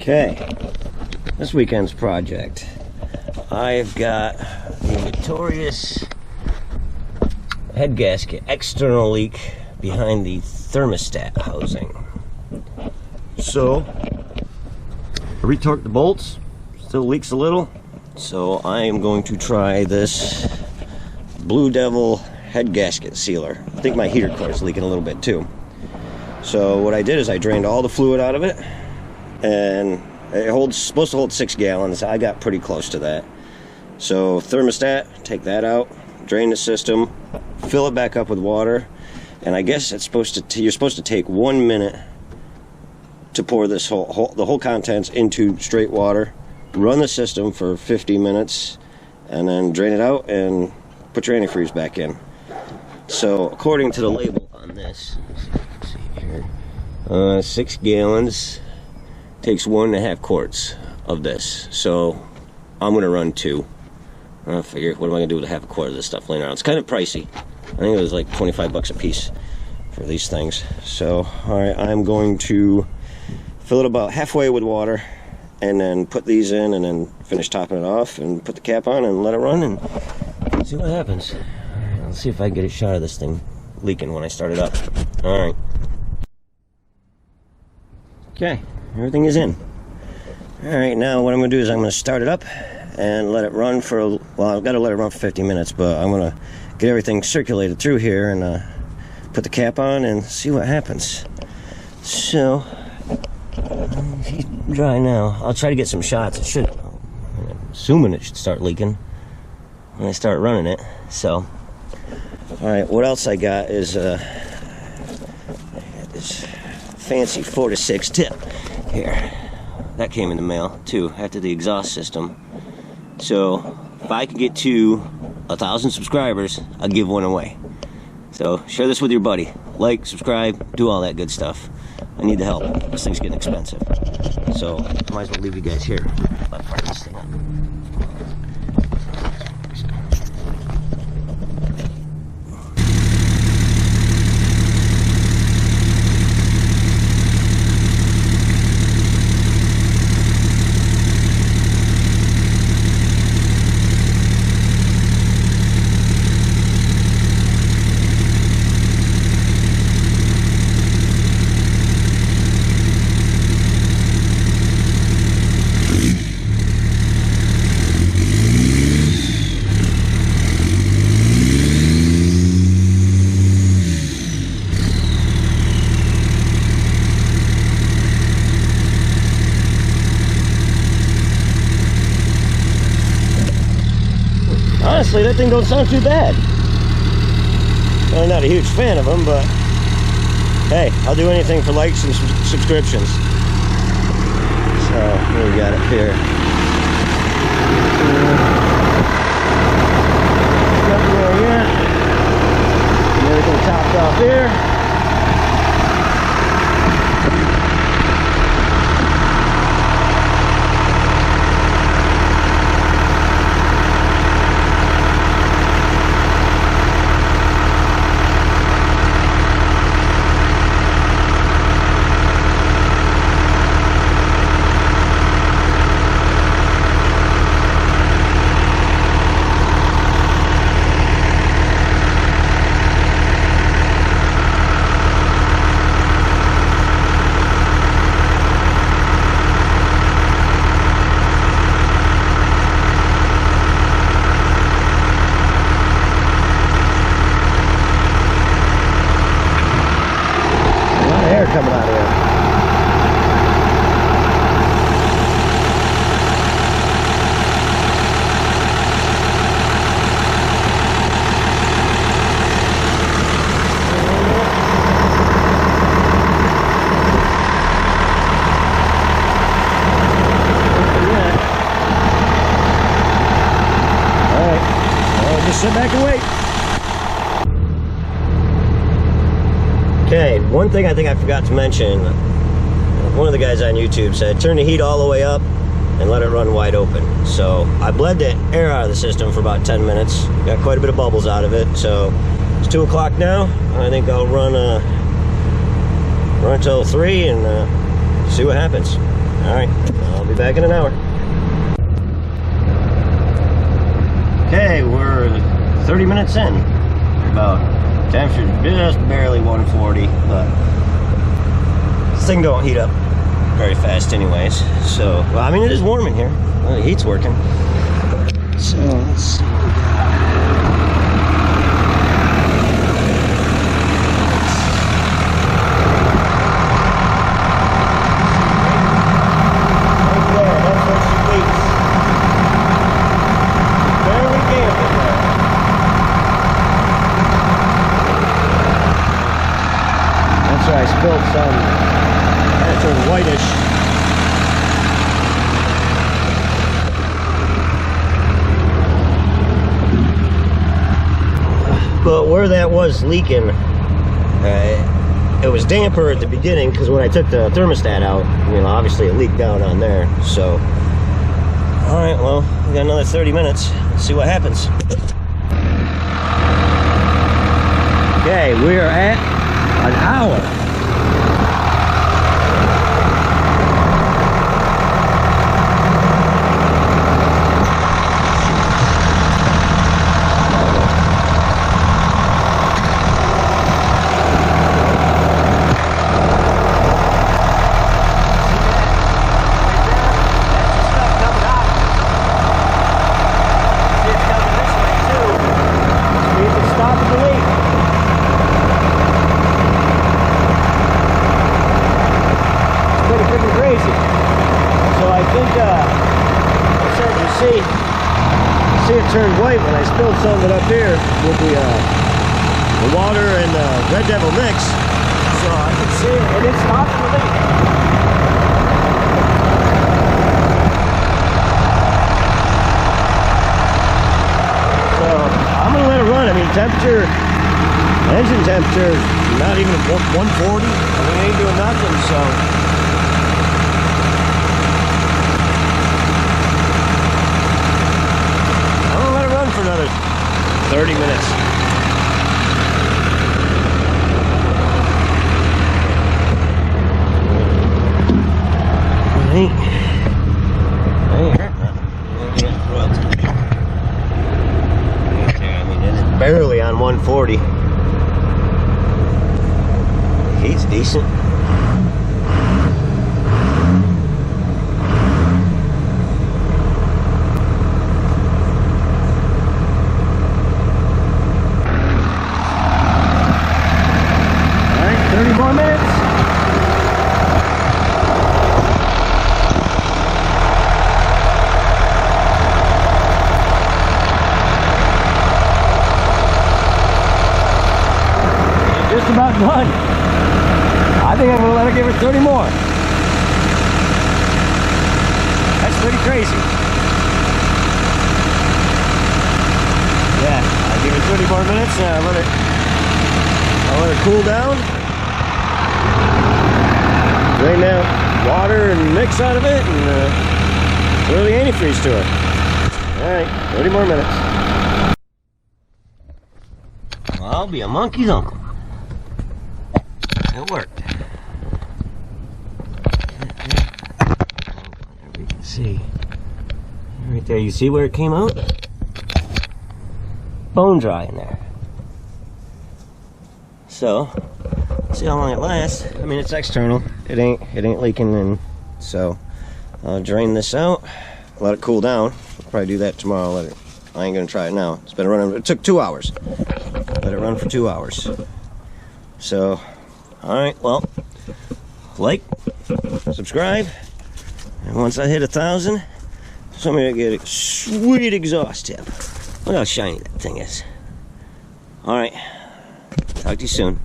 Okay, this weekend's project. I've got the notorious head gasket external leak behind the thermostat housing. So, I retorqued the bolts, still leaks a little, so I am going to try this BlueDevil head gasket sealer. I think my heater core is leaking a little bit too. So what I did is I drained all the fluid out of it, and it's supposed to hold 6 gallons. I got pretty close to that. So thermostat, take that out, drain the system, fill it back up with water, and I guess it's supposed to. You're supposed to take 1 minute to pour this the whole contents into straight water, run the system for 50 minutes, and then drain it out and put your antifreeze back in. So according to the label on this, let's see here, 6 gallons takes 1.5 quarts of this. So I'm gonna run 2. I figure, what am I gonna do with a half a quart of this stuff laying around? It's kind of pricey. I think it was like 25 bucks a piece for these things. So, all right, I'm going to fill it about halfway with water, and then put these in, and then finish topping it off, and put the cap on, and let it run, and see what happens. All right, let's see if I can get a shot of this thing leaking when I start it up. All right. Okay, everything is in. All right, now what I'm gonna do is I'm gonna start it up and let it run for, well, I've got to let it run for 50 minutes, but I'm gonna get everything circulated through here and put the cap on and see what happens. So, he's dry now. I'll try to get some shots. It should, I'm assuming it should start leaking when I start running it. So, all right, what else I got is I got this fancy 4-6 tip here. That came in the mail too, after the exhaust system. So if I can get to 1,000 subscribers, I'll give one away. So share this with your buddy. Like, subscribe, do all that good stuff. I need the help. This thing's getting expensive. So might as well leave you guys here. I'll fire this thing up. Honestly, that thing don't sound too bad. I'm not a huge fan of them, but hey, I'll do anything for likes and subscriptions. So, what we got up here? Nothing there yet. And everything topped off here. Coming out of there. All right, I'll just sit back and wait. Okay, one thing I think I forgot to mention, one of the guys on YouTube said turn the heat all the way up and let it run wide open. So I bled the air out of the system for about 10 minutes, got quite a bit of bubbles out of it. So it's 2 o'clock now. I think I'll run until 3 and see what happens. Alright, I'll be back in an hour. Okay, we're 30 minutes in. About temperature just barely 140, but this thing don't heat up very fast anyways. So, well, I mean, it is warm in here. Well, the heat's working. So, let's see what we got. I spilled some, and it turned whitish. But where that was leaking, it was damper at the beginning because when I took the thermostat out, you know, obviously it leaked down on there. So, all right, well, we got another 30 minutes. Let's see what happens. Okay, we are at an hour. See it turned white when I spilled some of it up here with the water and the Red Devil mix. So I can see it, and it stopped the leak. So I'm gonna let it run. I mean, temperature, engine temperature, not even 140. I mean, it ain't doing nothing. So. For another 30 minutes. I ain't hurt nothing. I mean, it's barely on 140. Heat's decent. Just about done. I think I'm gonna let her give it 30 more. That's pretty crazy. Yeah, I'll give it 30 more minutes and I'll let it cool down. Drain that water and mix out of it and throw the antifreeze to it. Alright, 30 more minutes. Well, I'll be a monkey's uncle. It worked. There we can see. Right there, you see where it came out? Bone dry in there. So, see how long it lasts. I mean, it's external. It ain't leaking, and so I'll drain this out. Let it cool down. I'll probably do that tomorrow. I ain't gonna try it now. It's been running. It took 2 hours. Let it run for 2 hours. So. Alright, well, like, subscribe, and once I hit 1,000, somebody will get a sweet exhaust tip. Look how shiny that thing is. Alright, talk to you soon.